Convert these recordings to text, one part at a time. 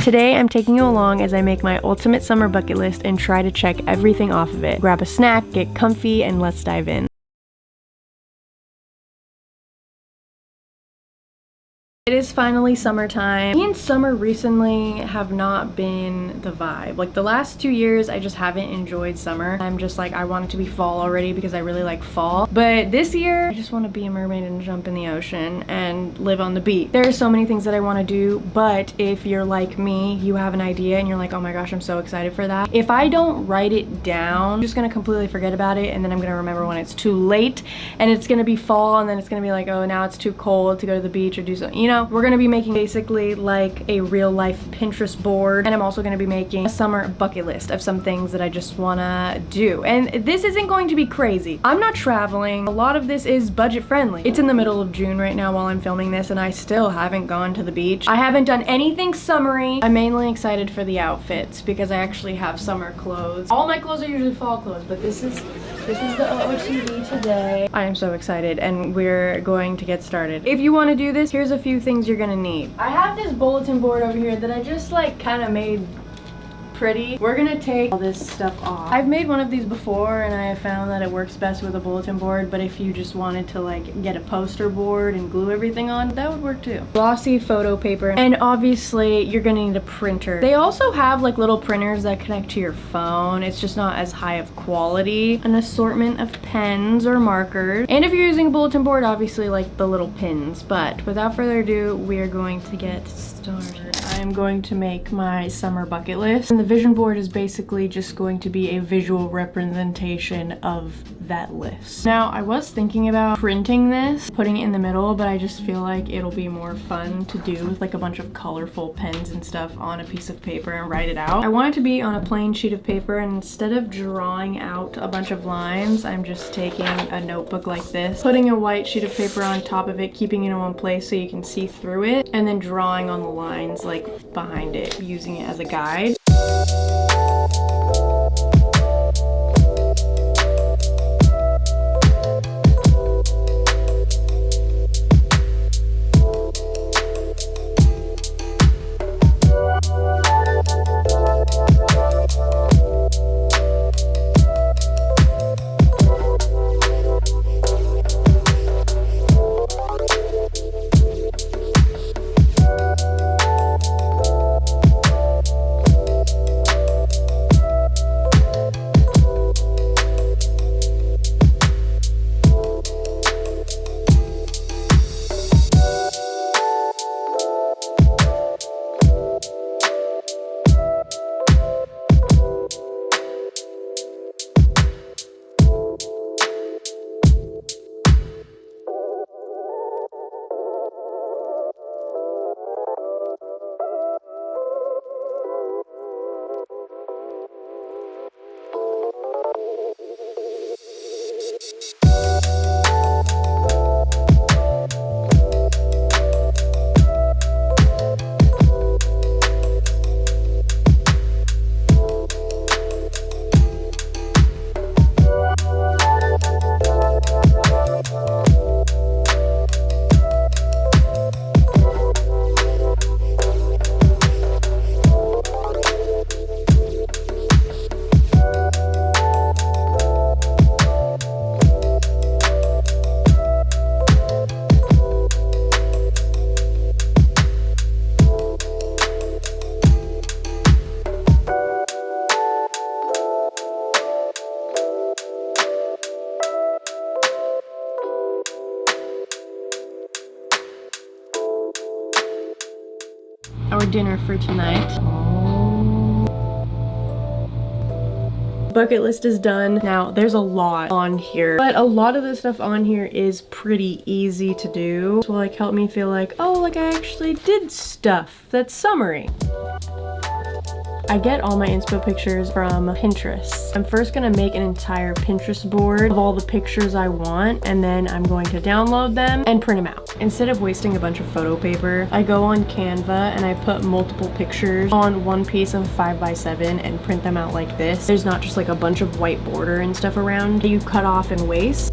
Today I'm taking you along as I make my ultimate summer bucket list and try to check everything off of it. Grab a snack, get comfy, and let's dive in. It is finally summertime. Me and summer recently have not been the vibe. Like the last 2 years, I just haven't enjoyed summer. I'm just like, I want it to be fall already because I really like fall. But this year, I just want to be a mermaid and jump in the ocean and live on the beach. There are so many things that I want to do, but if you're like me, you have an idea and you're like, oh my gosh, I'm so excited for that. If I don't write it down, I'm just gonna completely forget about it, and then I'm gonna remember when it's too late and it's gonna be fall, and then it's gonna be like, oh, now it's too cold to go to the beach or do something, you know? We're gonna be making basically like a real life Pinterest board, and I'm also gonna be making a summer bucket list of some things that I just wanna do. And this isn't going to be crazy. I'm not traveling. A lot of this is budget friendly. It's in the middle of June right now while I'm filming this, and I still haven't gone to the beach. I haven't done anything summery. I'm mainly excited for the outfits because I actually have summer clothes. All my clothes are usually fall clothes, but this is the OOTD today. I am so excited, and we're going to get started. If you want to do this, here's a few things you're gonna need. I have this bulletin board over here that I just like kind of made pretty. We're gonna take all this stuff off. I've made one of these before and I have found that it works best with a bulletin board, but if you just wanted to like get a poster board and glue everything on, that would work too. Glossy photo paper, and obviously you're gonna need a printer. They also have like little printers that connect to your phone. It's just not as high of quality. An assortment of pens or markers, and if you're using a bulletin board, obviously like the little pins. But without further ado, we are going to get started. I am going to make my summer bucket list, and the vision board is basically just going to be a visual representation of that list. Now, I was thinking about printing this, putting it in the middle, but I just feel like it'll be more fun to do with like a bunch of colorful pens and stuff on a piece of paper and write it out. I want it to be on a plain sheet of paper, and instead of drawing out a bunch of lines, I'm just taking a notebook like this, putting a white sheet of paper on top of it, keeping it in one place so you can see through it, and then drawing on the lines like behind it, using it as a guide. Our dinner for tonight. Bucket list is done. Now, there's a lot on here, but a lot of the stuff on here is pretty easy to do. This will like help me feel like, oh, like I actually did stuff that's summery. I get all my inspo pictures from Pinterest. I'm first gonna make an entire Pinterest board of all the pictures I want, and then I'm going to download them and print them out. Instead of wasting a bunch of photo paper, I go on Canva and I put multiple pictures on one piece of 5x7 and print them out like this. There's not just like a bunch of white border and stuff around that you cut off and waste.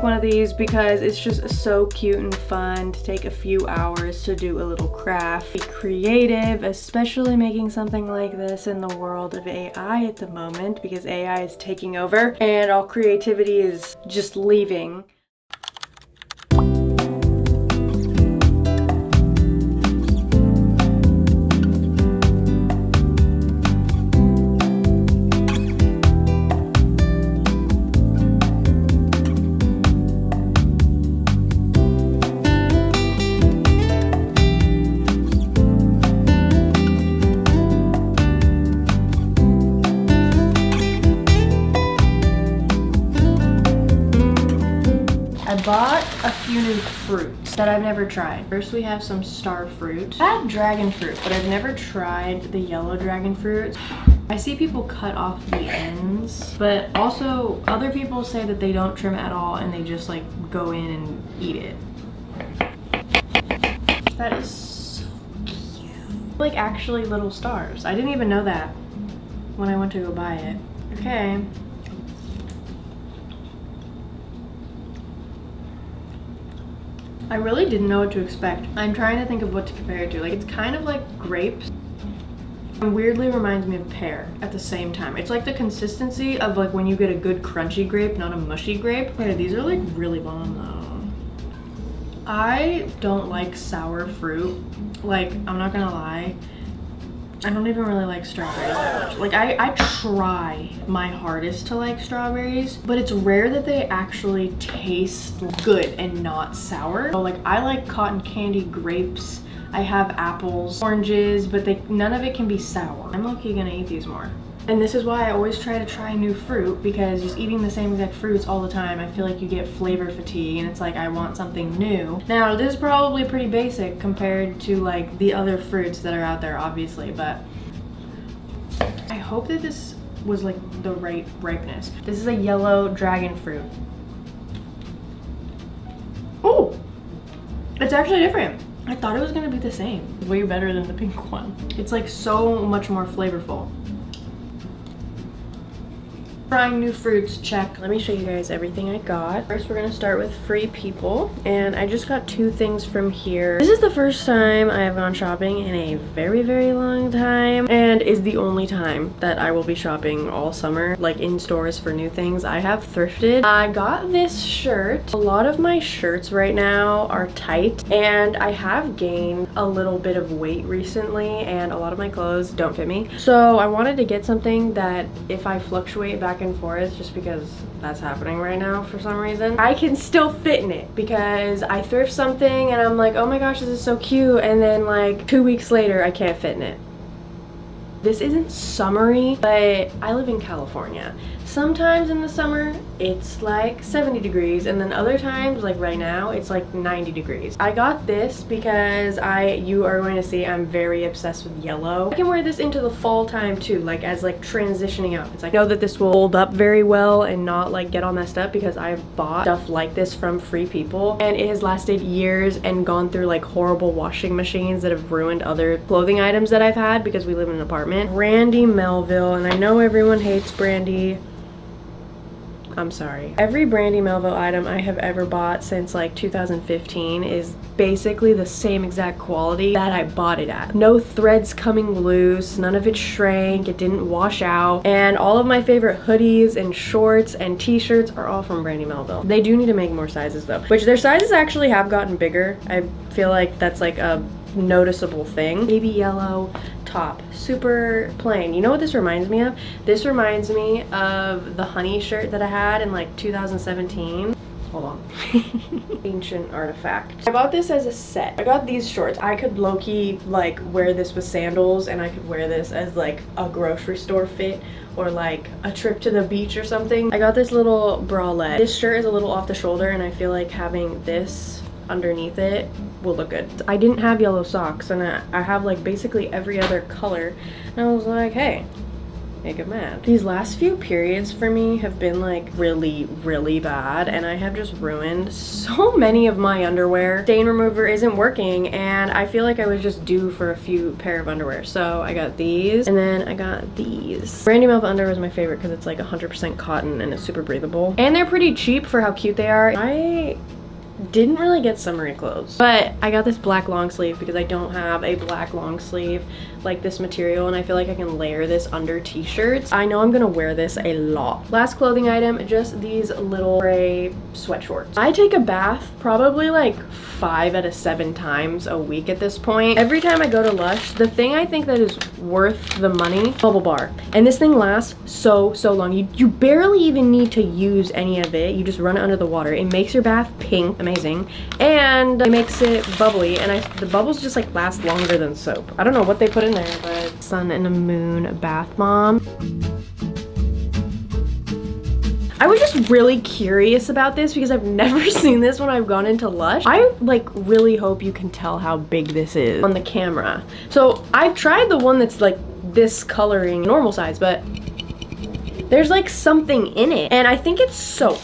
take one of these because it's just so cute and fun to take a few hours to do a little craft. Be creative, especially making something like this in the world of AI at the moment, because AI is taking over and all creativity is just leaving. I bought a few new fruits that I've never tried. First we have some star fruit. I have dragon fruit, but I've never tried the yellow dragon fruit. I see people cut off the ends, but also other people say that they don't trim at all and they just like go in and eat it. That is so cute. Like actually little stars. I didn't even know that when I went to go buy it. Okay. I really didn't know what to expect. I'm trying to think of what to compare it to. Like, it's kind of like grapes. It weirdly reminds me of pear at the same time. It's like the consistency of like when you get a good crunchy grape, not a mushy grape. Okay, these are like really bomb though. I don't like sour fruit. Like, I'm not gonna lie. I don't even really like strawberries that much. Like, I try my hardest to like strawberries, but it's rare that they actually taste good and not sour. So, like, I like cotton candy grapes. I have apples, oranges, but none of it can be sour. I'm low-key gonna eat these more. And this is why I always try to try new fruit, because just eating the same exact fruits all the time, I feel like you get flavor fatigue, and it's like I want something new. Now, this is probably pretty basic compared to like the other fruits that are out there, obviously, but I hope that this was like the right ripeness. This is a yellow dragon fruit. Oh, it's actually different. I thought it was gonna be the same. Way better than the pink one. It's like so much more flavorful. Trying new fruits, check. Let me show you guys everything I got. First, we're gonna start with Free People, and I just got 2 things from here. This is the first time I have gone shopping in a very, very long time, and is the only time that I will be shopping all summer, like in stores for new things. I have thrifted. I got this shirt. A lot of my shirts right now are tight, and I have gained a little bit of weight recently, and a lot of my clothes don't fit me. So I wanted to get something that if I fluctuate back and forth, just because that's happening right now for some reason, I can still fit in it, because I thrift something and I'm like, oh my gosh, this is so cute, and then like 2 weeks later I can't fit in it. This isn't summery, but I live in California. Sometimes in the summer, it's like 70 degrees, and then other times, like right now, it's like 90 degrees. I got this because you are going to see I'm very obsessed with yellow. I can wear this into the fall time too, like as like transitioning outfits. I know that this will hold up very well and not like get all messed up, because I've bought stuff like this from Free People, and it has lasted years and gone through like horrible washing machines that have ruined other clothing items that I've had, because we live in an apartment. Brandy Melville, and I know everyone hates Brandy. I'm sorry. Every Brandy Melville item I have ever bought since like 2015 is basically the same exact quality that I bought it at. No threads coming loose, none of it shrank, it didn't wash out, and all of my favorite hoodies and shorts and t-shirts are all from Brandy Melville. They do need to make more sizes though, which their sizes actually have gotten bigger. I feel like that's like a noticeable thing. Baby yellow top, super plain. You know what this reminds me of? This reminds me of the honey shirt that I had in like 2017. Hold on. Ancient artifact. I bought this as a set. I got these shorts. I could low-key like wear this with sandals, and I could wear this as like a grocery store fit, or like a trip to the beach or something. I got this little bralette. This shirt is a little off the shoulder, and I feel like having this underneath it will look good. I didn't have yellow socks, and I have like basically every other color, and I was like, hey, makeup mad. These last few periods for me have been like really, really bad, and I have just ruined so many of my underwear. Stain remover isn't working, and I feel like I was just due for a few pair of underwear. So I got these, and then I got these. Brandy Melva underwear is my favorite because it's like 100% cotton and it's super breathable. And they're pretty cheap for how cute they are. I didn't really get summery clothes, but I got this black long sleeve because I don't have a black long sleeve like this material, and I feel like I can layer this under t-shirts. I know I'm gonna wear this a lot. Last clothing item, just these little gray sweat shorts. I take a bath probably like 5 out of 7 times a week at this point. Every time I go to Lush, the thing I think that is worth the money, bubble bar. And this thing lasts so long. You barely even need to use any of it. You just run it under the water. It makes your bath pink, amazing, and it makes it bubbly, and the bubbles just like last longer than soap. I don't know what they put in there, but Sun and a Moon bath bomb. I was just really curious about this because I've never seen this when I've gone into Lush. I like really hope you can tell how big this is on the camera. So I've tried the one that's like this coloring normal size, but there's like something in it, and I think it's soap.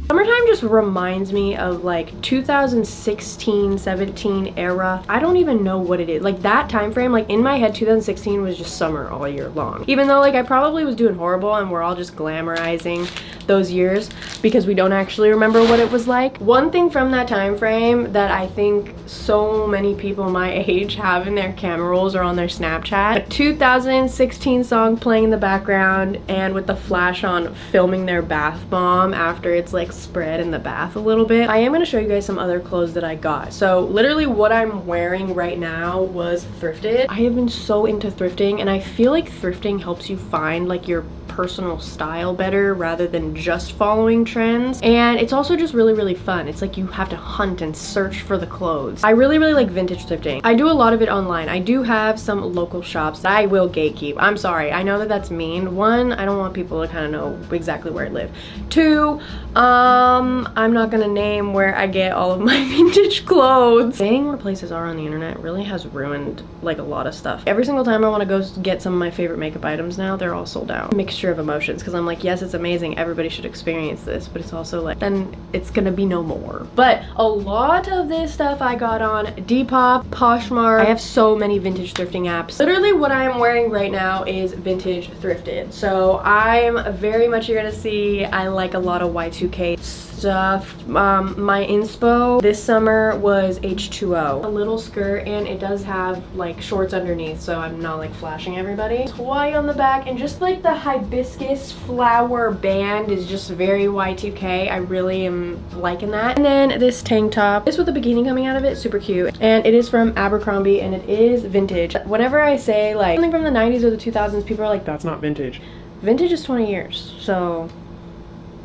Summertime just reminds me of like 2016, 17 era. I don't even know what it is. Like that time frame, like in my head, 2016 was just summer all year long. Even though like I probably was doing horrible and we're all just glamorizing those years because we don't actually remember what it was like. One thing from that time frame that I think so many people my age have in their camera rolls or on their Snapchat, a 2016 song playing in the background and with the flash on filming their bath bomb after it's like spread in the bath a little bit. I am going to show you guys some other clothes that I got. So literally what I'm wearing right now was thrifted. I have been so into thrifting, and I feel like thrifting helps you find like your personal style better rather than just following trends, and it's also just really fun. It's like you have to hunt and search for the clothes. I really like vintage thrifting. I do a lot of it online. I do have some local shops that I will gatekeep. I'm sorry, I know that that's mean. 1, I don't want people to kind of know exactly where I live. 2, I'm not gonna name where I get all of my vintage clothes. Saying where places are on the internet really has ruined like a lot of stuff. Every single time I want to go get some of my favorite makeup items now, they're all sold out. Mixture of emotions, because I'm like, yes, it's amazing, everybody should experience this, but it's also like, then it's gonna be no more. But a lot of this stuff I got on Depop, Poshmark. I have so many vintage thrifting apps. Literally what I'm wearing right now is vintage thrifted. So I'm very much, you're gonna see, I like a lot of Y2K stuff. My inspo this summer was H2O. A little skirt, and it does have like shorts underneath, so I'm not like flashing everybody. Hawaii on the back, and just like the hibiscus flower band is just very Y2K. I really am liking that. And then this tank top, this with a bikini coming out of it, super cute. And it is from Abercrombie, and it is vintage. Whenever I say like something from the 90s or the 2000s, people are like, that's not vintage. Vintage is 20 years, so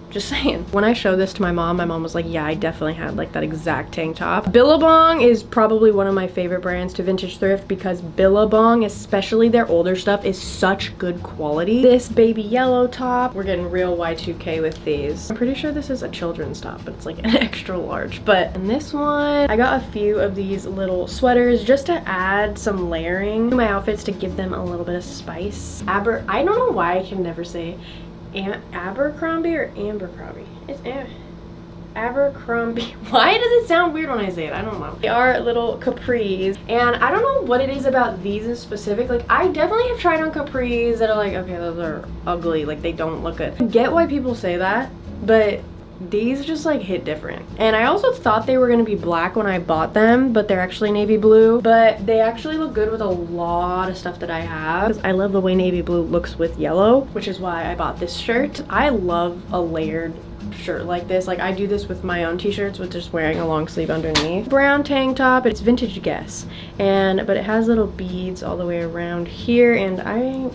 just saying. When I showed this to my mom was like, yeah, I definitely had like that exact tank top. Billabong is probably one of my favorite brands to vintage thrift because Billabong, especially their older stuff, is such good quality. This baby yellow top, we're getting real Y2K with these. I'm pretty sure this is a children's top, but it's like an extra large. But in this one, I got a few of these little sweaters just to add some layering to my outfits to give them a little bit of spice. I don't know why I can never say Abercrombie or Abercrombie. It's Abercrombie. Why does it sound weird when I say it? I don't know. They are little capris, and I don't know what it is about these in specific. Like, I definitely have tried on capris that are like, okay, those are ugly, like they don't look good. I get why people say that, but these just like hit different. And I also thought they were gonna be black when I bought them, but they're actually navy blue. But they actually look good with a lot of stuff that I have. I love the way navy blue looks with yellow, which is why I bought this shirt. I love a layered shirt like this. Like, I do this with my own t-shirts with just wearing a long sleeve underneath. Brown tank top. It's vintage Guess, but it has little beads all the way around here, and I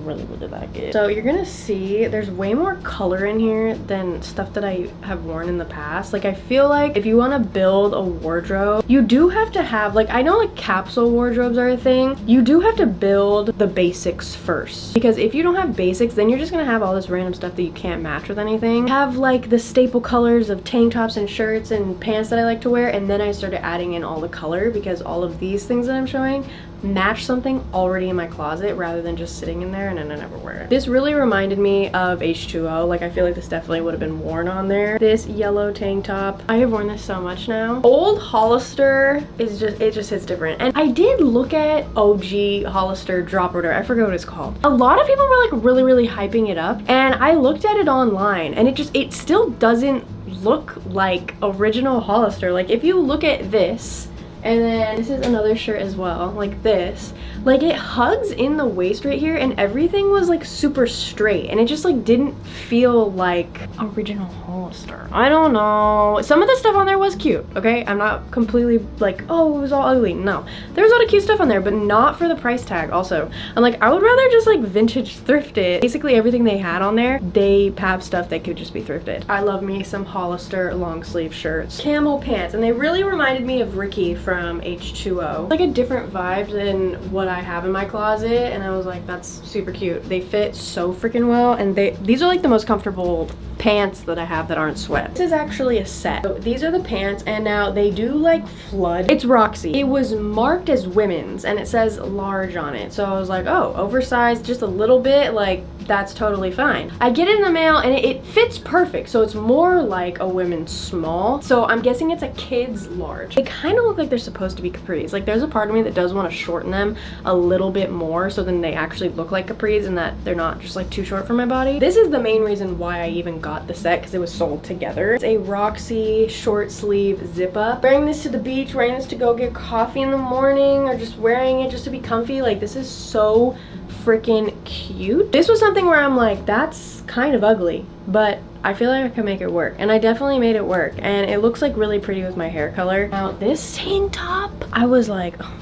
really like it. So you're gonna see there's way more color in here than stuff that I have worn in the past. Like I feel like if you want to build a wardrobe, you do have to have, like, I know like capsule wardrobes are a thing. You do have to build the basics first, because if you don't have basics, then you're just gonna have all this random stuff that you can't match with anything. Have like the staple colors of tank tops and shirts and pants that I like to wear, and then I started adding in all the color because all of these things that I'm showing match something already in my closet rather than just sitting in there and then I never wear it. This really reminded me of H2O. Like I feel like this definitely would have been worn on there. This yellow tank top, I have worn this so much now. Old Hollister is just, it just hits different. And I did look at OG Hollister drop order. I forget what it's called. A lot of people were like really hyping it up, and I looked at it online and it still doesn't look like original Hollister. Like if you look at this, and then this is another shirt as well, like this. Like it hugs in the waist right here, and everything was like super straight, and it just like didn't feel like original Hollister. I don't know. Some of the stuff on there was cute, okay? I'm not completely like, oh, it was all ugly. No, there was a lot of cute stuff on there, but not for the price tag also. I'm like, I would rather just like vintage thrift it. Basically everything they had on there, they have stuff that could just be thrifted. I love me some Hollister long sleeve shirts. Camel pants, and they really reminded me of Ricky from H2O. Like a different vibe than what I have in my closet, and I was like, that's super cute. They fit so freaking well, and these are like the most comfortable pants that I have that aren't sweat. This is actually a set. So these are the pants, and now they do like flood. It's Roxy. It was marked as women's and it says large on it, so I was like, oh, oversized just a little bit, like that's totally fine. I get it in the mail and it fits perfect, so it's more like a women's small, so I'm guessing it's a kid's large. They kind of look like they're supposed to be capris. Like there's a part of me that does want to shorten them a little bit more so then they actually look like capris and that they're not just like too short for my body. This is the main reason why I even got the set, because it was sold together. It's a Roxy short sleeve zip up. Wearing this to the beach, wearing this to go get coffee in the morning, or just wearing it just to be comfy, like this is so freaking cute. This was something where I'm like, that's kind of ugly, but I feel like I can make it work, and I definitely made it work, and it looks like really pretty with my hair color. Now this tank top, I was like, oh,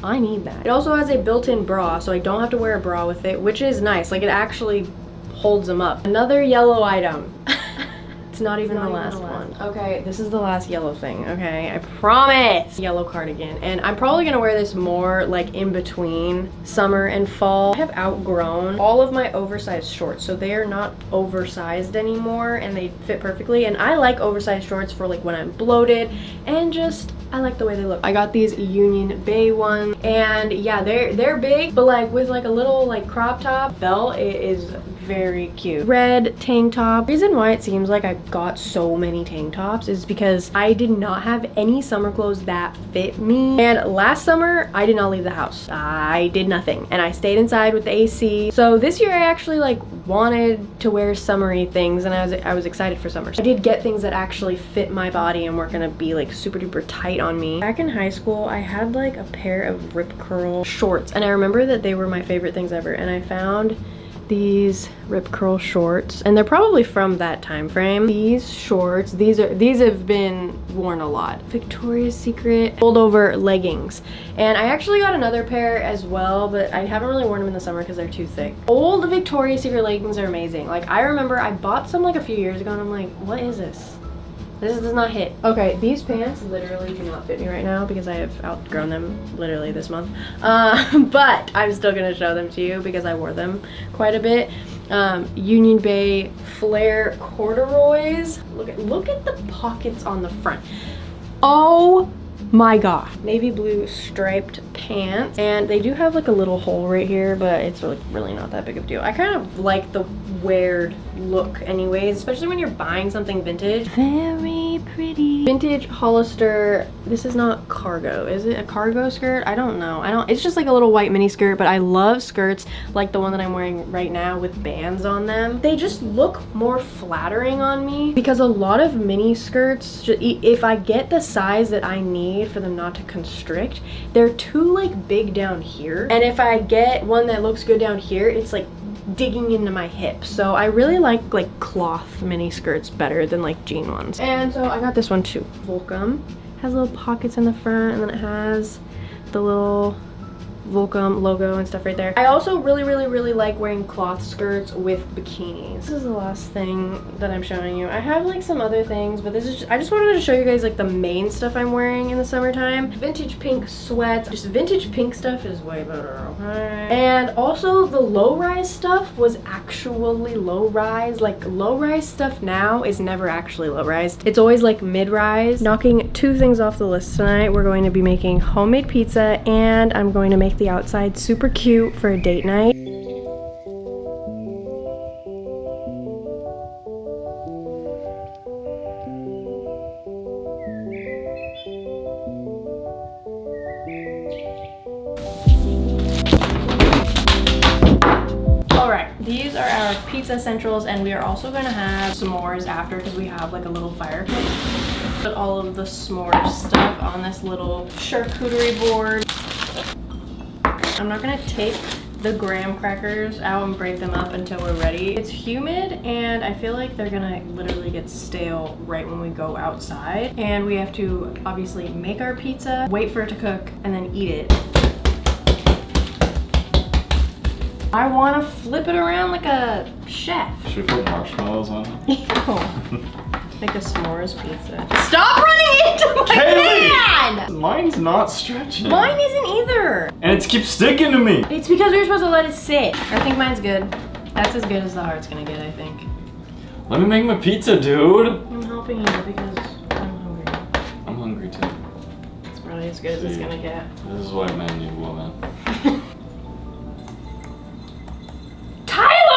I need that. It also has a built-in bra, so I don't have to wear a bra with it, which is nice. Like it actually holds them up. Another yellow item. It's not even the last one. Okay, this is the last yellow thing, okay? I promise! Yellow cardigan. And I'm probably gonna wear this more like in between summer and fall. I have outgrown all of my oversized shorts, so they are not oversized anymore and they fit perfectly. And I like oversized shorts for like when I'm bloated and just, I like the way they look. I got these Union Bay ones, and yeah, they're big, but like with like a little like crop top belt, it is very cute. Red tank top. The reason why it seems like I got so many tank tops is because I did not have any summer clothes that fit me, and last summer I did not leave the house. I did nothing and I stayed inside with the AC. So this year I actually like wanted to wear summery things, and I was excited for summer. I did get things that actually fit my body and weren't gonna be like super duper tight on me. Back in high school I had like a pair of rip curl shorts, and I remember that they were my favorite things ever, and I found these rip curl shorts, and they're probably from that time frame. These shorts, these have been worn a lot. Victoria's Secret fold over leggings, and I actually got another pair as well, but I haven't really worn them in the summer because they're too thick. Old Victoria's Secret leggings are amazing. Like I remember I bought some like a few years ago and I'm like, what is this? This does not hit. Okay, these pants literally do not fit me right now because I have outgrown them literally this month. But I'm still gonna show them to you because I wore them quite a bit. Union Bay flare corduroys. Look at the pockets on the front. Oh my god. Navy blue striped pants, and they do have like a little hole right here, but it's really not that big of a deal. I kind of like the weird look anyways, especially when you're buying something vintage. Very pretty. Vintage Hollister. This is not cargo. Is it a cargo skirt? I don't know. It's just like a little white mini skirt, but I love skirts like the one that I'm wearing right now with bands on them. They just look more flattering on me because a lot of mini skirts, if I get the size that I need for them not to constrict, they're too like big down here, and if I get one that looks good down here, it's like digging into my hips. So I really like cloth mini skirts better than like jean ones. And so I got this one too. Volcom has little pockets in the front, and then it has the little Volcom logo and stuff right there. I also really like wearing cloth skirts with bikinis. This is the last thing that I'm showing you. I have like some other things, but this is I just wanted to show you guys like the main stuff I'm wearing in the summertime. Vintage pink sweats. Just vintage pink stuff is way better, okay? And also the low-rise stuff was actually low-rise. Like low-rise stuff now is never actually low-rise. It's always like mid-rise. Knocking two things off the list tonight. We're going to be making homemade pizza, and I'm going to make the outside super cute for a date night. These are our pizza essentials, and we are also going to have s'mores after because we have like a little fire pit. Put all of the s'mores stuff on this little charcuterie board. I'm not going to take the graham crackers out and break them up until we're ready. It's humid, and I feel like they're gonna literally get stale right when we go outside. And we have to obviously make our pizza, wait for it to cook, and then eat it. I want to flip it around like a chef. Should we put marshmallows on it? Make a s'mores pizza. Stop running into my hand! Mine's not stretching. Mine isn't either. And it keeps sticking to me. It's because we were supposed to let it sit. I think mine's good. That's as good as the heart's gonna get, I think. Let me make my pizza, dude. I'm helping you because I'm hungry. I'm hungry too. It's probably as good as it's gonna get. This is why men need women.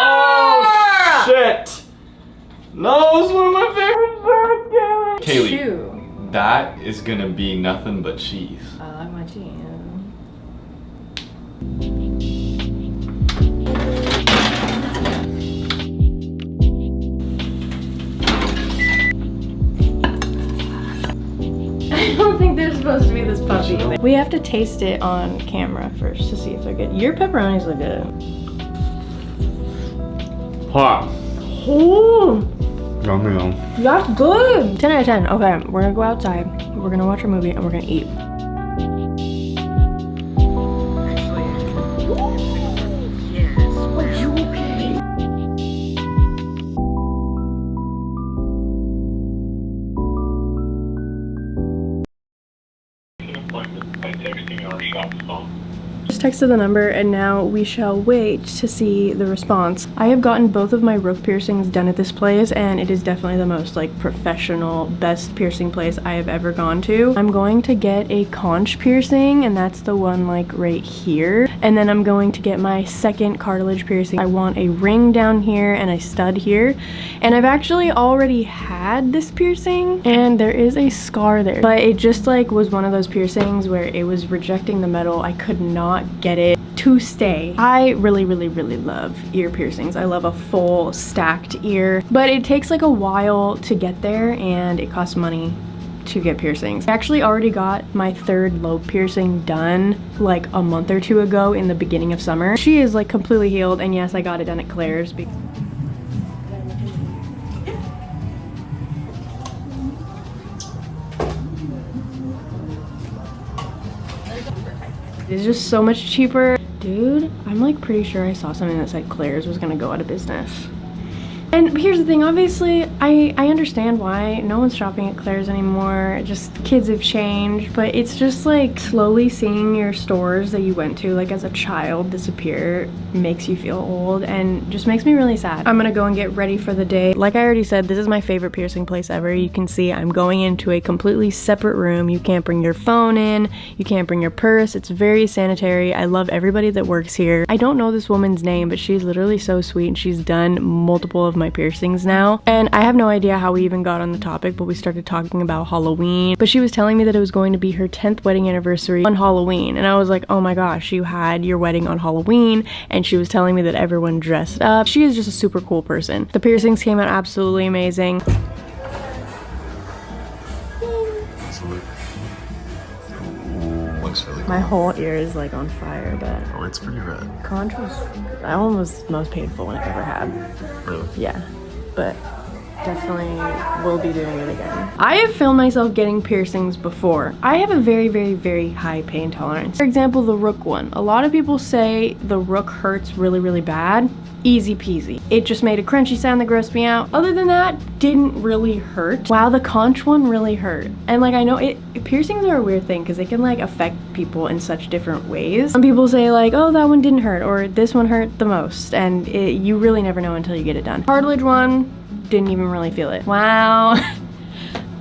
Oh, shit! No, it's one of my favorite birds, Kaylee. Chew. That is gonna be nothing but cheese. I like my cheese. I don't think they're supposed to be this puffy. We have to taste it on camera first to see if they're good. Your pepperonis look good. Hot. Oh, Yummy. that's good. 10 out of 10. Okay, we're gonna go outside. We're gonna watch a movie and we're gonna eat. Are you okay? Appointment by texting or shop phone. Just texted the number, and now we shall wait to see the response. I have gotten both of my rook piercings done at this place, and it is definitely the most like professional, best piercing place I have ever gone to. I'm going to get a conch piercing, and that's the one like right here. And then I'm going to get my second cartilage piercing. I want a ring down here and a stud here. And I've actually already had this piercing, and there is a scar there. But it just like was one of those piercings where it was rejecting the metal. I could not get it to stay. I really love ear piercings. I love a full stacked ear, but it takes like a while to get there, and it costs money to get piercings. I actually already got my third lobe piercing done like a month or two ago in the beginning of summer. She is like completely healed, and yes, I got it done at Claire's. It's just so much cheaper. Dude, I'm like pretty sure I saw something that said Claire's was gonna go out of business. And here's the thing, obviously, I understand why no one's shopping at Claire's anymore. Just kids have changed, but it's just like slowly seeing your stores that you went to like as a child disappear makes you feel old, and just makes me really sad. I'm gonna go and get ready for the day. Like I already said, this is my favorite piercing place ever. You can see I'm going into a completely separate room. You can't bring your phone in, you can't bring your purse. It's very sanitary. I love everybody that works here. I don't know this woman's name, but she's literally so sweet, and she's done multiple of my piercings now. And I have no idea how we even got on the topic, but we started talking about Halloween. But she was telling me that it was going to be her 10th wedding anniversary on Halloween, and I was like, oh my gosh, you had your wedding on Halloween. And she was telling me that everyone dressed up. She is just a super cool person. The piercings came out absolutely amazing. Looks really cool. My whole ear is like on fire, but Oh, it's pretty red. conch was, that one was the most painful one I've ever had. Really? Yeah, but definitely will be doing it again. I have filmed myself getting piercings before. I have a very, very, very high pain tolerance. For example, the rook one. A lot of people say the rook hurts really, really bad. Easy peasy. It just made a crunchy sound that grossed me out. Other than that, didn't really hurt. Wow, the conch one really hurt. And like, I know piercings are a weird thing because they can like affect people in such different ways. Some people say like, oh, that one didn't hurt, or this one hurt the most, and you really never know until you get it done. Cartilage one, didn't even really feel it. Wow.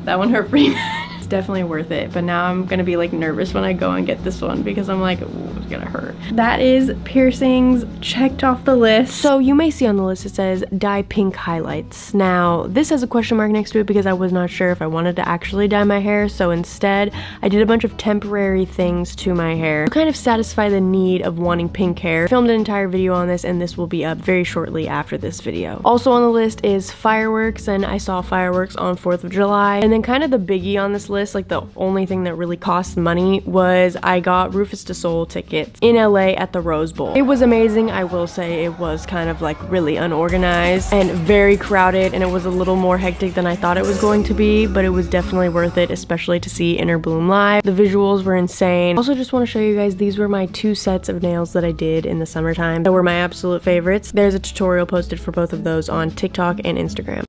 That one hurt pretty bad. It's definitely worth it, but now I'm gonna be like nervous when I go and get this one because I'm like, ooh, it's gonna hurt. That is piercings checked off the list. So you may see on the list it says dye pink highlights. Now this has a question mark next to it because I was not sure if I wanted to actually dye my hair, so instead I did a bunch of temporary things to my hair to kind of satisfy the need of wanting pink hair. I filmed an entire video on this and this will be up very shortly after this video. Also on the list is fireworks, and I saw fireworks on 4th of July. And then kind of the biggie on this list, like the only thing that really cost money, was I got Rufus Du Sol tickets in LA at the Rose Bowl. It was amazing. I will say it was kind of like really unorganized and very crowded, and it was a little more hectic than I thought it was going to be, but it was definitely worth it, especially to see Inner Bloom live. The visuals were insane. Also just want to show you guys, these were my 2 sets of nails that I did in the summertime that were my absolute favorites. There's a tutorial posted for both of those on TikTok and Instagram.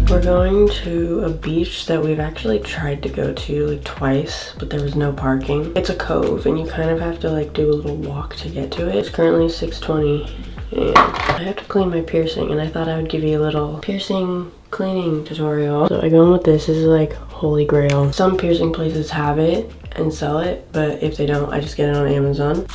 We're going to a beach that we've actually tried to go to like twice, but there was no parking. It's a cove and you kind of have to like do a little walk to get to it. It's currently 6:20 and I have to clean my piercing, and I thought I would give you a little piercing cleaning tutorial. So I go in with this. This is like holy grail. Some piercing places have it and sell it, but if they don't, I just get it on Amazon.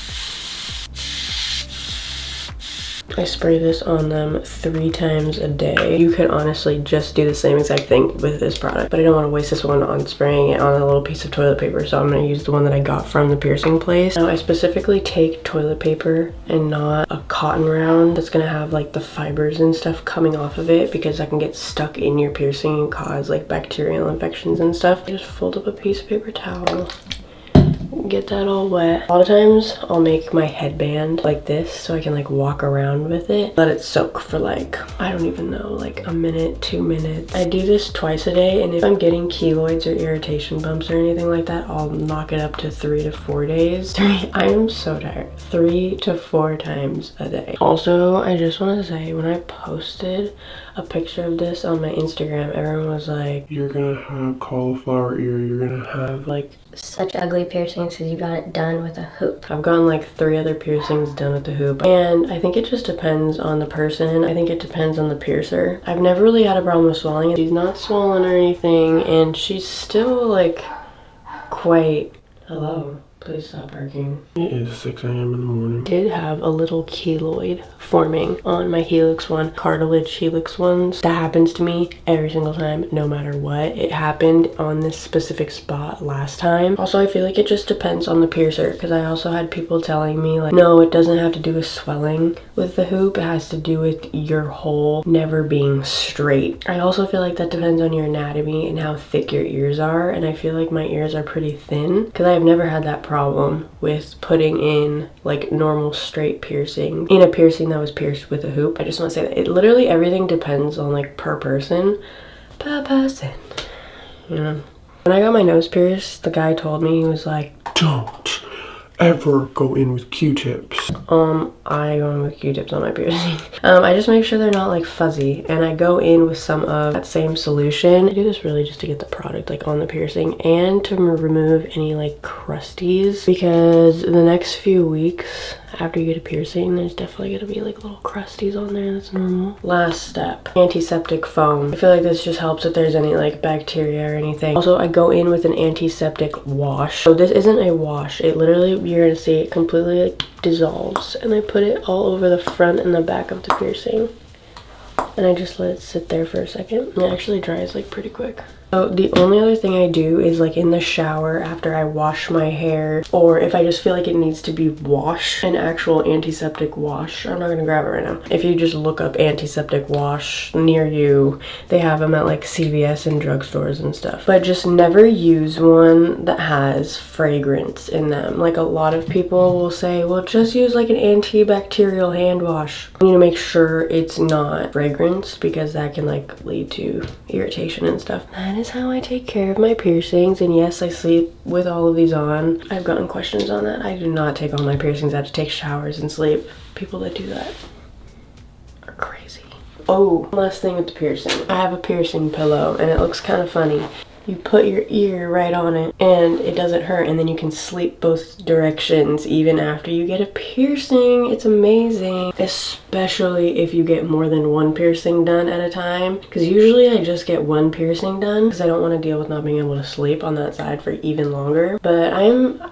I spray this on them 3 times a day. You could honestly just do the same exact thing with this product, but I don't want to waste this one on spraying it on a little piece of toilet paper, so I'm going to use the one that I got from the piercing place. Now I specifically take toilet paper and not a cotton round that's going to have like the fibers and stuff coming off of it, because that can get stuck in your piercing and cause like bacterial infections and stuff. I just fold up a piece of paper towel, get that all wet. A lot of times I'll make my headband like this so I can like walk around with it, let it soak for like, I don't even know, like a minute, 2 minutes. I do this twice a day, and if I'm getting keloids or irritation bumps or anything like that, I'll knock it up to 3 to 4 days. I am so tired. 3 to 4 times a day. Also, I just want to say, when I posted a picture of this on my Instagram, everyone was like, you're gonna have cauliflower ear, you're gonna have like such ugly piercings because you got it done with a hoop. I've gotten like 3 other piercings done with the hoop, and I think it just depends on the person. I think it depends on the piercer. I've never really had a problem with swelling. She's not swollen or anything, and she's still like quite, hello, please stop barking. It is 6 a.m. in the morning. Did have a little keloid forming on my helix one, cartilage helix ones. That happens to me every single time, no matter what. It happened on this specific spot last time. Also, I feel like it just depends on the piercer, because I also had people telling me like, no, it doesn't have to do with swelling with the hoop. It has to do with your hole never being straight. I also feel like that depends on your anatomy and how thick your ears are, and I feel like my ears are pretty thin because I've never had that problem with putting in like normal straight piercing in a piercing that was pierced with a hoop. I just want to say that it literally, everything depends on like per person, you know. When I got my nose pierced, the guy told me, he was like, Don't ever go in with Q-tips. I go in with Q-tips on my piercing. I just make sure they're not like fuzzy, and I go in with some of that same solution. I do this really just to get the product like on the piercing and to remove any like crusties, because the next few weeks after you get a piercing, there's definitely gonna be like little crusties on there. That's normal. Last step, antiseptic foam. I feel like this just helps if there's any like bacteria or anything. Also, I go in with an antiseptic wash. So this isn't a wash. It literally, you're gonna see it completely like dissolves, and I put it all over the front and the back of the piercing, and I just let it sit there for a second. It actually dries like pretty quick. So the only other thing I do is like in the shower after I wash my hair, or if I just feel like it needs to be washed, an actual antiseptic wash. I'm not gonna grab it right now. If you just look up antiseptic wash near you, they have them at like CVS and drugstores and stuff. But just never use one that has fragrance in them. Like a lot of people will say, well, just use like an antibacterial hand wash. You need to make sure it's not fragrance because that can like lead to irritation and stuff. That is how I take care of my piercings. And yes, I sleep with all of these on. I've gotten questions on that. I do not take all my piercings. I have to take showers and sleep. People that do that are crazy. Oh, last thing with the piercing. I have a piercing pillow and it looks kind of funny. You put your ear right on it and it doesn't hurt, and then you can sleep both directions even after you get a piercing. It's amazing, especially if you get more than one piercing done at a time, because usually I just get one piercing done because I don't want to deal with not being able to sleep on that side for even longer. But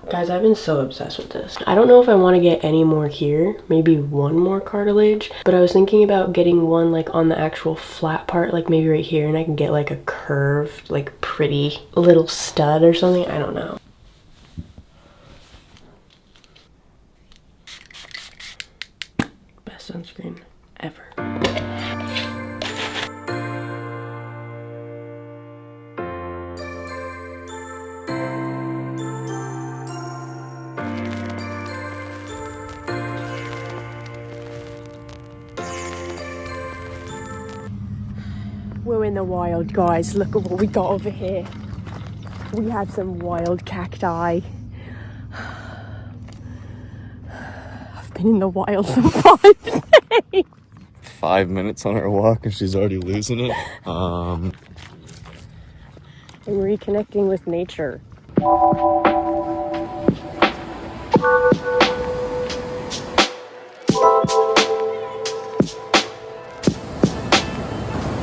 guys, I've been so obsessed with this. I don't know if I want to get any more here, maybe one more cartilage, but I was thinking about getting one like on the actual flat part, like maybe right here, and I can get like a curved, like pretty little stud or something. I don't know. Best sunscreen ever. We're in the wild, guys. Look at what we got over here. We have some wild cacti. I've been in the wild for 5 days. 5 minutes on our walk and she's already losing it. I'm reconnecting with nature.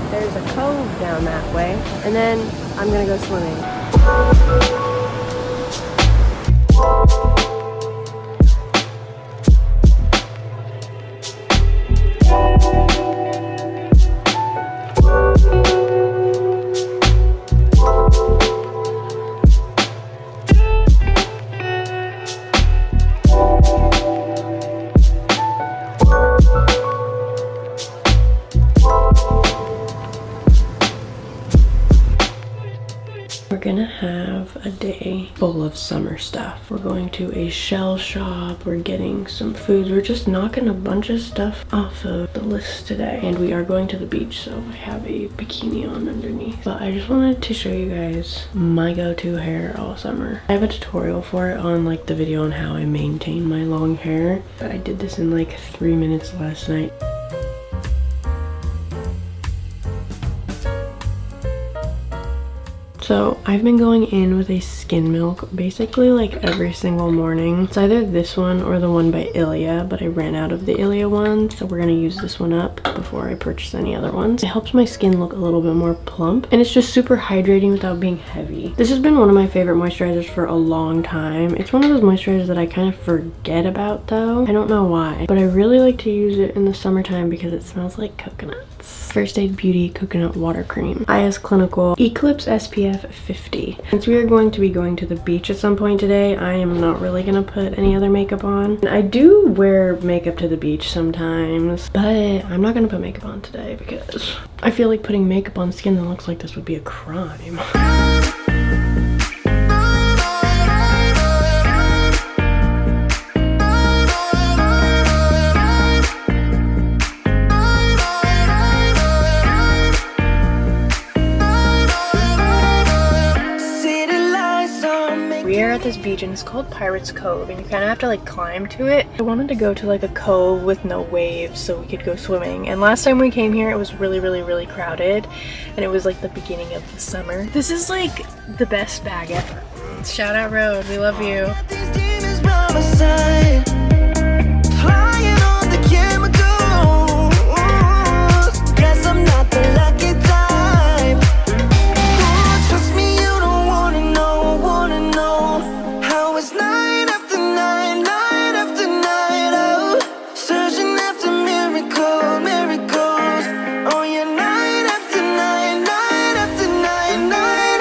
There's a cove down that way, and then I'm gonna go swimming. We're gonna have a day full of summer stuff. We're going to a shell shop, we're getting some foods, we're just knocking a bunch of stuff off of the list today. And we are going to the beach, so I have a bikini on underneath. But I just wanted to show you guys my go-to hair all summer. I have a tutorial for it on like the video on how I maintain my long hair, but I did this in like 3 minutes last night. So I've been going in with a skin milk basically like every single morning. It's either this one or the one by Ilia, but I ran out of the Ilia one, so we're gonna use this one up before I purchase any other ones. It helps my skin look a little bit more plump, and it's just super hydrating without being heavy. This has been one of my favorite moisturizers for a long time. It's one of those moisturizers that I kind of forget about though. I don't know why, but I really like to use it in the summertime because it smells like coconuts. First Aid Beauty Coconut Water Cream. IS Clinical Eclipse SPF 50. Since we are going to be going to the beach at some point today, I am not really gonna put any other makeup on. And I do wear makeup to the beach sometimes, but I'm not gonna put makeup on today because I feel like putting makeup on skin that looks like this would be a crime. We are at this beach and it's called Pirates Cove, and you kind of have to like climb to it. I wanted to go to like a cove with no waves so we could go swimming, and last time we came here it was really crowded, and it was like the beginning of the summer. This is like the best bag ever. Shout out Road, we love you. Miracles, oh yeah, night after night, night after night, night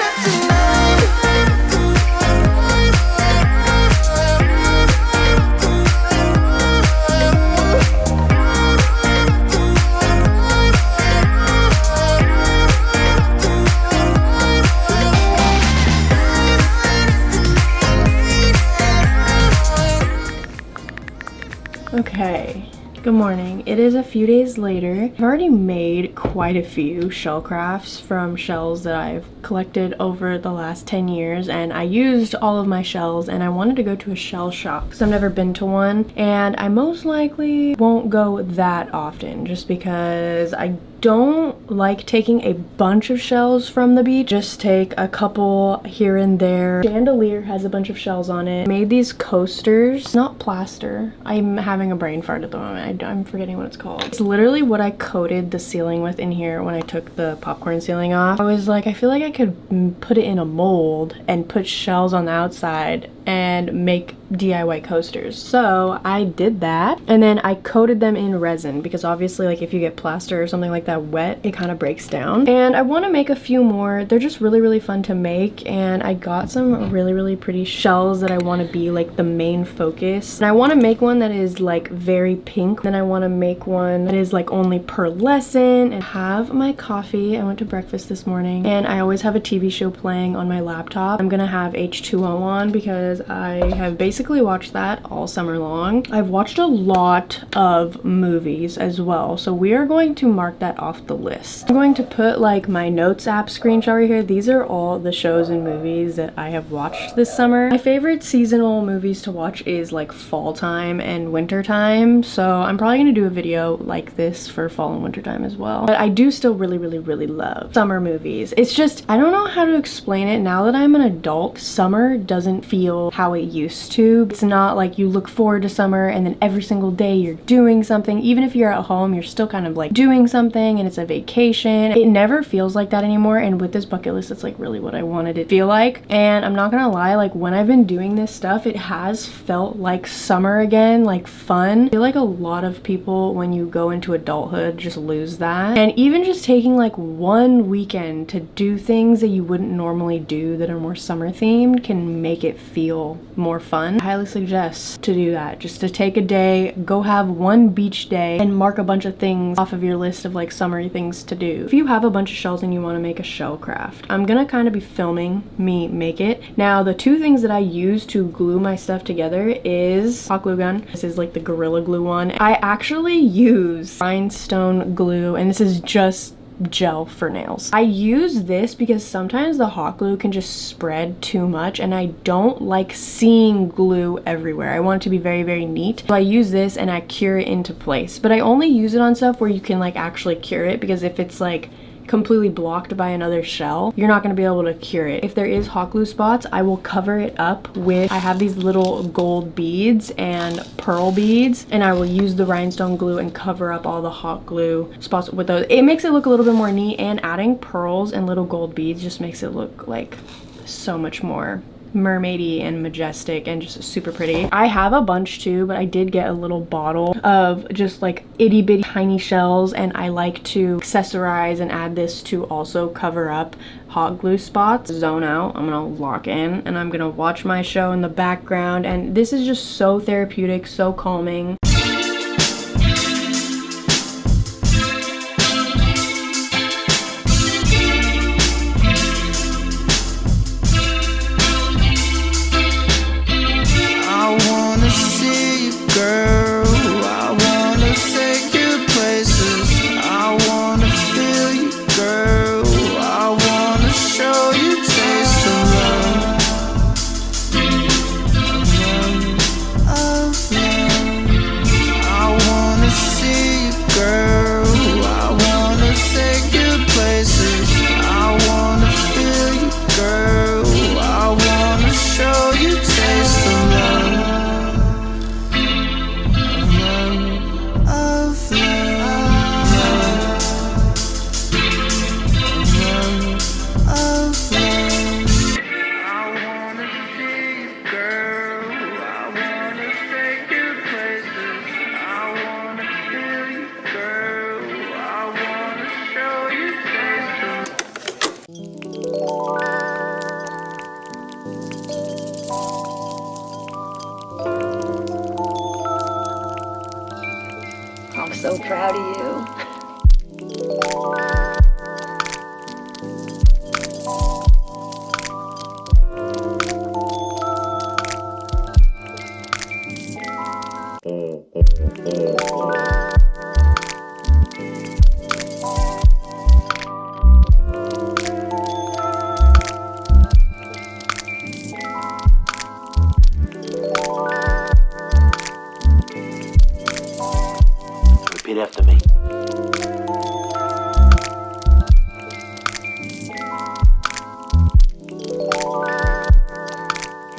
Okay, good morning. It is a few days later. I've already made quite a few shell crafts from shells that I've collected over the last 10 years, and I used all of my shells, and I wanted to go to a shell shop because I've never been to one, and I most likely won't go that often just because I don't like taking a bunch of shells from the beach. Just take a couple here and there. Chandelier has a bunch of shells on it. Made these coasters, not plaster. I'm having a brain fart at the moment. I'm forgetting what it's called. It's literally what I coated the ceiling with in here when I took the popcorn ceiling off. I was like, I feel like I could put it in a mold and put shells on the outside and make DIY coasters. So I did that, and then I coated them in resin because obviously, like, if you get plaster or something like that wet, it kind of breaks down. And I want to make a few more. They're just really fun to make, and I got some really pretty shells that I want to be like the main focus. And I want to make one that is like very pink. Then I want to make one that is like only pearlescent. And have my coffee. I went to breakfast this morning, and I always have a TV show playing on my laptop. I'm gonna have H2O on because I have basically watched that all summer long. I've watched a lot of movies as well, so we are going to mark that off the list. I'm going to put like my notes app screenshot right here. These are all the shows and movies that I have watched this summer. My favorite seasonal movies to watch is like fall time and winter time, so I'm probably gonna do a video like this for fall and winter time as well. But I do still really love summer movies. It's just, I don't know how to explain it. Now that I'm an adult, summer doesn't feel how it used to. It's not like you look forward to summer and then every single day you're doing something. Even if you're at home, you're still kind of like doing something and it's a vacation. It never feels like that anymore, and with this bucket list, it's like really what I wanted it to feel like. And I'm not gonna lie, like when I've been doing this stuff, it has felt like summer again, like fun. I feel like a lot of people, when you go into adulthood, just lose that. And even just taking like one weekend to do things that you wouldn't normally do that are more summer themed can make it feel more fun. I highly suggest to do that. Just to take a day, go have one beach day, and mark a bunch of things off of your list of like summery things to do. If you have a bunch of shells and you want to make a shell craft, I'm gonna kind of be filming me make it. Now, the two things that I use to glue my stuff together is hot glue gun. This is like the Gorilla Glue one. I actually use rhinestone glue, and this is just gel for nails. I use this because sometimes the hot glue can just spread too much, and I don't like seeing glue everywhere. I want it to be very neat. So I use this and I cure it into place. But I only use it on stuff where you can like actually cure it, because if it's like completely blocked by another shell, you're not going to be able to cure it. If there is hot glue spots, I will cover it up with, I have these little gold beads and pearl beads, and I will use the rhinestone glue and cover up all the hot glue spots with those. It makes it look a little bit more neat, and adding pearls and little gold beads just makes it look like so much more mermaidy and majestic and just super pretty. I have a bunch too, but I did get a little bottle of just like itty bitty tiny shells, and I like to accessorize and add this to also cover up hot glue spots. Zone out, I'm gonna lock in, and I'm gonna watch my show in the background, and this is just so therapeutic, so calming. I'm so proud of you. Repeat after me.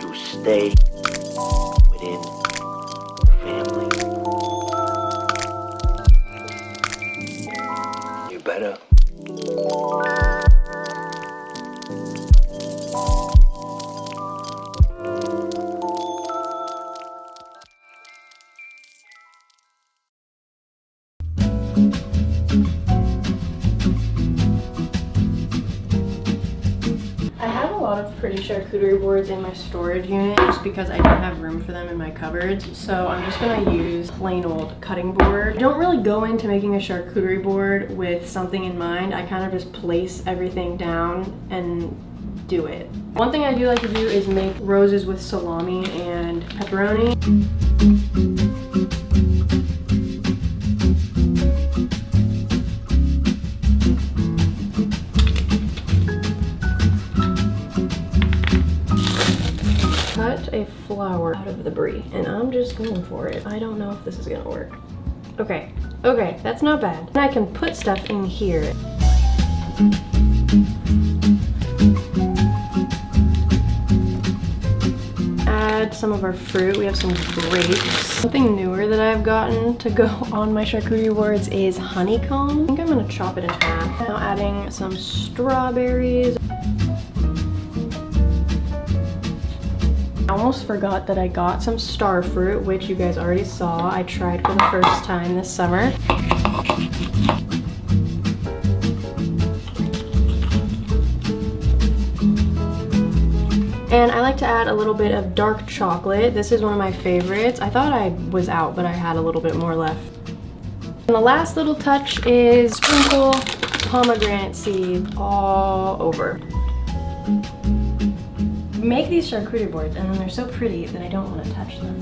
You stay within the family. You better. I have a lot of pretty charcuterie boards in my storage unit just because I didn't have room for them in my cupboards. So I'm just gonna use plain old cutting board. I don't really go into making a charcuterie board with something in mind. I kind of just place everything down and do it. One thing I do like to do is make roses with salami and pepperoni. Cut a flower out of the brie, and I'm just going for it. I don't know if this is gonna work. Okay, that's not bad. And I can put stuff in here. Add some of our fruit. We have some grapes. Something newer that I've gotten to go on my charcuterie boards is honeycomb. I think I'm gonna chop it in half. Now adding some strawberries. I almost forgot that I got some star fruit, which you guys already saw. I tried for the first time this summer. And I like to add a little bit of dark chocolate. This is one of my favorites. I thought I was out, but I had a little bit more left. And the last little touch is sprinkle pomegranate seeds all over. Make these charcuterie boards and then they're so pretty that I don't want to touch them.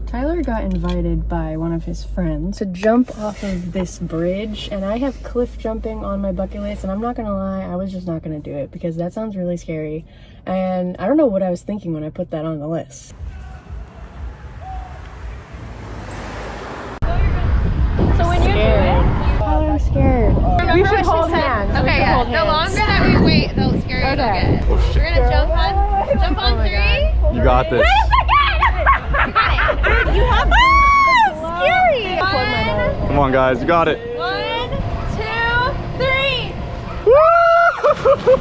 Tyler got invited by one of his friends to jump off of this bridge, and I have cliff jumping on my bucket list, and I'm not gonna lie, I was just not gonna do it because that sounds really scary, and I don't know what I was thinking when I put that on the list. So when you're doing I'm scared. we should hold hands. Okay, yeah. The longer that we wait, the scarier it'll get. We're gonna jump on 3. You got this. You have scary. Come on, guys, you got it. 1, 2, 3. Woo!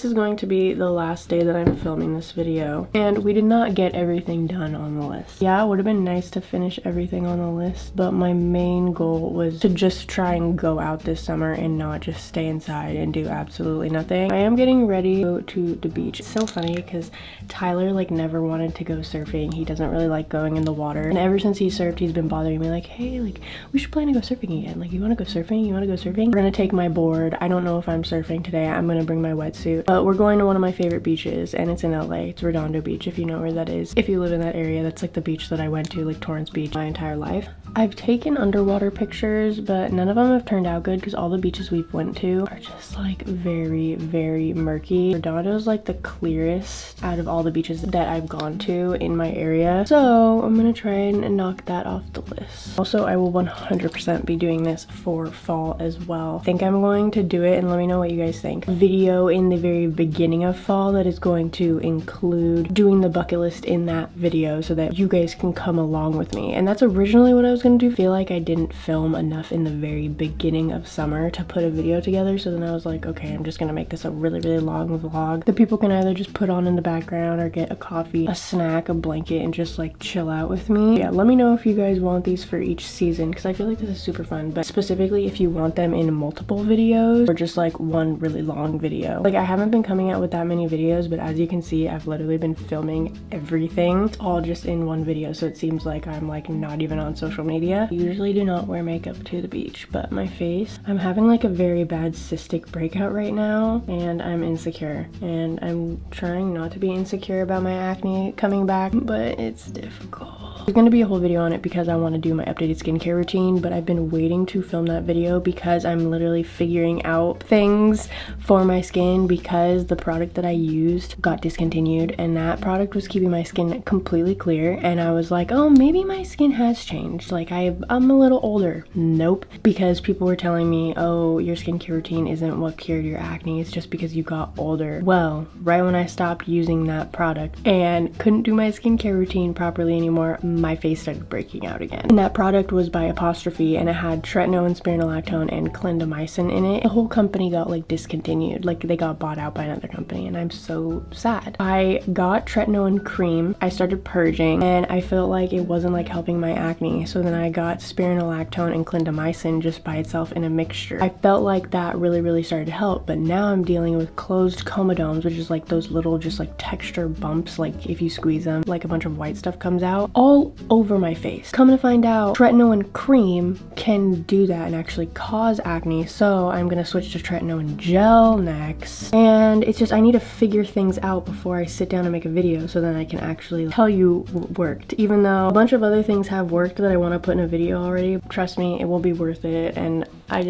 this is going to be the last day that I'm filming this video, and we did not get everything done on the list. Yeah, it would have been nice to finish everything on the list, but my main goal was to just try and go out this summer and not just stay inside and do absolutely nothing. I am getting ready to go to the beach. It's so funny because Tyler like never wanted to go surfing. He doesn't really like going in the water, and ever since he surfed, he's been bothering me like, hey, like we should plan to go surfing again. Like, you want to go surfing? You want to go surfing? We're gonna take my board. I don't know if I'm surfing today. I'm gonna bring my wetsuit, but we're going to one of my favorite beaches, and it's in LA. It's Redondo Beach, if you know where that is. If you live in that area, that's like the beach that I went to, like Torrance Beach, my entire life. I've taken underwater pictures, but none of them have turned out good because all the beaches we've went to are just like very, very murky. Redondo's like the clearest out of all the beaches that I've gone to in my area, so I'm gonna try and knock that off the list. Also, I will 100% be doing this for fall as well. I think I'm going to do it, and let me know what you guys think. Video in the very beginning of fall that is going to include doing the bucket list in that video so that you guys can come along with me. And that's originally what I was gonna do. I feel like I didn't film enough in the very beginning of summer to put a video together, so then I was like, okay, I'm just gonna make this a really, really long vlog that people can either just put on in the background or get a coffee, a snack, a blanket, and just like chill out with me. Yeah, let me know if you guys want these for each season because I feel like this is super fun, but specifically if you want them in multiple videos or just like one really long video. Like, I haven't been coming out with that many videos, but as you can see, I've literally been filming everything. It's all just in one video, so it seems like I'm like not even on social media. I usually do not wear makeup to the beach, but my face, I'm having like a very bad cystic breakout right now, and I'm insecure, and I'm trying not to be insecure about my acne coming back, but it's difficult. There's gonna be a whole video on it because I want to do my updated skincare routine, but I've been waiting to film that video because I'm literally figuring out things for my skin because the product that I used got discontinued, and that product was keeping my skin completely clear, and I was like, oh, maybe my skin has changed. Like, I'm a little older. Nope. Because people were telling me, oh, your skincare routine isn't what cured your acne, it's just because you got older. Well, right when I stopped using that product and couldn't do my skincare routine properly anymore, my face started breaking out again. And that product was by Apostrophe, and it had tretinoin, spironolactone, and clindamycin in it. The whole company got like discontinued. Like, they got bought out by another company, and I'm so sad. I got tretinoin cream. I started purging, and I felt like it wasn't like helping my acne, so then I got spironolactone and clindamycin just by itself in a mixture. I felt like that really started to help, but now I'm dealing with closed comedones, which is like those little just like texture bumps, like if you squeeze them, like a bunch of white stuff comes out all over my face. Come to find out, tretinoin cream can do that and actually cause acne, so I'm gonna switch to tretinoin gel next. And it's just, I need to figure things out before I sit down and make a video so then I can actually tell you what worked. Even though a bunch of other things have worked that I want to put in a video already, trust me, it will be worth it. And I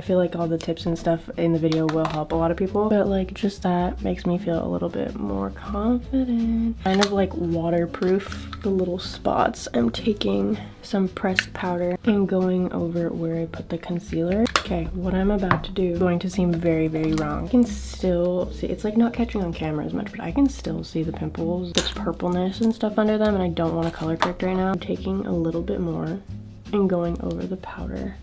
feel like all the tips and stuff in the video will help a lot of people, but like just that makes me feel a little bit more confident. Kind of like waterproof the little spots. I'm taking some pressed powder and going over where I put the concealer. Okay, what I'm about to do is going to seem very wrong. I can still see, it's like not catching on camera as much, but I can still see the pimples, the purpleness and stuff under them, and I don't want to color correct right now. I'm taking a little bit more and going over the powder.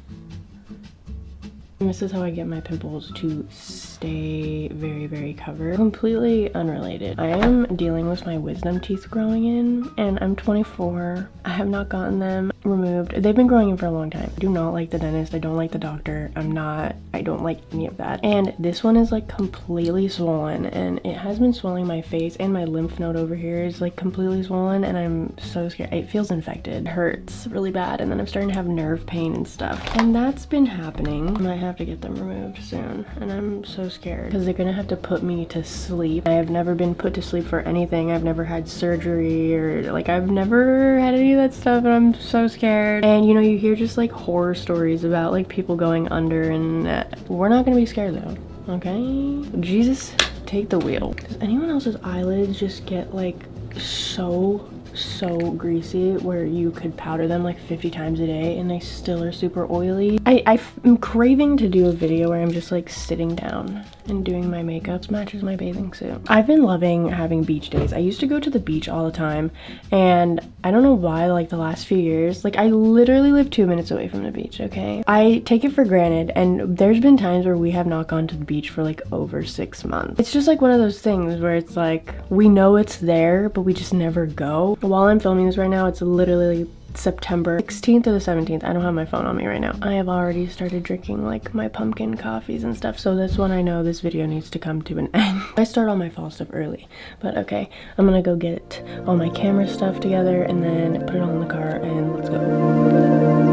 And this is how I get my pimples to stay very covered. Completely unrelated. I am dealing with my wisdom teeth growing in, and I'm 24. I have not gotten them removed. They've been growing in for a long time. I do not like the dentist. I don't like the doctor. I don't like any of that. And this one is like completely swollen, and it has been swelling my face, and my lymph node over here is like completely swollen, and I'm so scared. It feels infected. It hurts really bad, and then I'm starting to have nerve pain and stuff. And that's been happening. I might have to get them removed soon, and I'm so scared because they're gonna have to put me to sleep. I have never been put to sleep for anything. I've never had surgery, or like I've never had any of that stuff, and I'm so scared. And you know, you hear just like horror stories about like people going under, and we're not gonna be scared though, okay? Jesus, take the wheel. Does anyone else's eyelids just get like so so greasy where you could powder them like 50 times a day and they still are super oily. I'm craving to do a video where I'm just like sitting down and doing my makeup. Matches my bathing suit. I've been loving having beach days. I used to go to the beach all the time, and I don't know why, like the last few years, like I literally live 2 minutes away from the beach, okay? I take it for granted, and there's been times where we have not gone to the beach for like over 6 months. It's just like one of those things where it's like we know it's there, but we just never go. While I'm filming this right now, it's literally September 16th or the 17th. I don't have my phone on me right now. I have already started drinking like my pumpkin coffees and stuff, so that's when I know this video needs to come to an end. I start all my fall stuff early, but okay, I'm gonna go get all my camera stuff together and then put it all in the car and let's go.